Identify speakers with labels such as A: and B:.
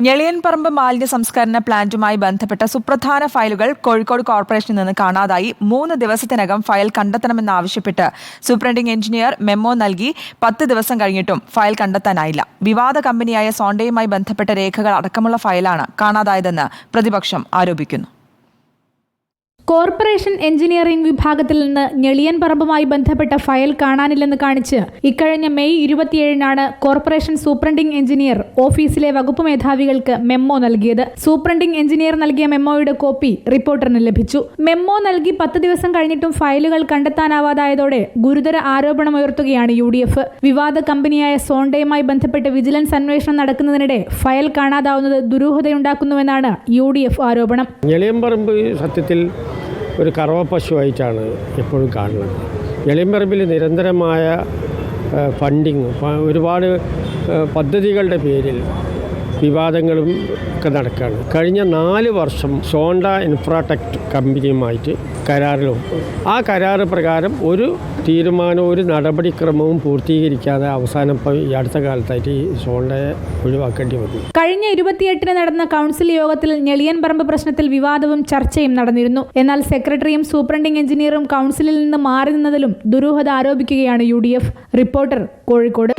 A: ഞെളിയൻപറമ്പ് മാലിന്യ സംസ്കരണ പ്ലാന്റുമായി ബന്ധപ്പെട്ട സുപ്രധാന ഫയലുകൾ കോഴിക്കോട് കോർപ്പറേഷനിൽ നിന്ന് കാണാതായി. 3 ദിവസത്തിനകം ഫയൽ കണ്ടെത്തണമെന്നാവശ്യപ്പെട്ട് സൂപ്രണ്ടിംഗ് എഞ്ചിനീയർ മെമ്മോ നൽകി 10 ദിവസം കഴിഞ്ഞിട്ടും ഫയൽ കണ്ടെത്താനായില്ല. വിവാദ കമ്പനിയായ സോണ്ടയുമായി ബന്ധപ്പെട്ട രേഖകൾ അടക്കമുള്ള ഫയലാണ് കാണാതായതെന്ന് പ്രതിപക്ഷം ആരോപിക്കുന്നു.
B: കോർപ്പറേഷൻ എഞ്ചിനീയറിംഗ് വിഭാഗത്തിൽ നിന്ന് ഞെളിയൻപറമ്പുമായി ബന്ധപ്പെട്ട ഫയൽ കാണാനില്ലെന്ന് കാണിച്ച് ഇക്കഴിഞ്ഞ മെയ് 27-നാണ് കോർപ്പറേഷൻ സൂപ്രണ്ടിംഗ് എഞ്ചിനീയർ ഓഫീസിലെ വകുപ്പ് മേധാവികൾക്ക് മെമ്മോ നൽകിയത്. സൂപ്രണ്ടിംഗ് എഞ്ചിനീയർ നൽകിയ മെമ്മോയുടെ കോപ്പി റിപ്പോർട്ടറിന് ലഭിച്ചു. മെമ്മോ നൽകി 10 ദിവസം കഴിഞ്ഞിട്ടും ഫയലുകൾ കണ്ടെത്താനാവാതായതോടെ ഗുരുതര ആരോപണമുയർത്തുകയാണ് UDF. വിവാദ കമ്പനിയായ സോണ്ടയുമായി ബന്ധപ്പെട്ട് വിജിലൻസ് അന്വേഷണം നടക്കുന്നതിനിടെ ഫയൽ കാണാതാവുന്നത് ദുരൂഹതയുണ്ടാക്കുന്നുവെന്നാണ് UDF ആരോപണം.
C: ഞെളിയൻപറമ്പ് സത്യത്തിൽ ഒരു കറവ പശുവായിട്ടാണ് എപ്പോഴും കാണുന്നത്. ഞെളിയൻപറമ്പിൽ നിരന്തരമായ ഫണ്ടിങ്, ഒരുപാട് പദ്ധതികളുടെ പേരിൽ വിവാദങ്ങളും ഒക്കെ നടക്കുകയാണ്. കഴിഞ്ഞ 4 വർഷം സോണ്ട ഇൻഫ്രാടെക് കമ്പനിയുമായിട്ട് കരാറിലും ആ കരാറ് പ്രകാരം ഒരു തീരുമാനവും ഒരു നടപടിക്രമവും പൂർത്തീകരിക്കാതെ അവസാനം ഈ അടുത്ത കാലത്തായിട്ട് ഈ സോണ്ടയെ ഒഴിവാക്കേണ്ടി വന്നു.
B: കഴിഞ്ഞ 28-ന് നടന്ന കൗൺസിൽ യോഗത്തിൽ ഞെളിയൻപറമ്പ് പ്രശ്നത്തിൽ വിവാദവും ചർച്ചയും നടന്നിരുന്നു. എന്നാൽ സെക്രട്ടറിയും സൂപ്രണ്ടിംഗ് എഞ്ചിനീയറും കൗൺസിലിൽ നിന്ന് മാറി നിന്നതിലും ദുരൂഹത ആരോപിക്കുകയാണ് UDF. റിപ്പോർട്ടർ, കോഴിക്കോട്.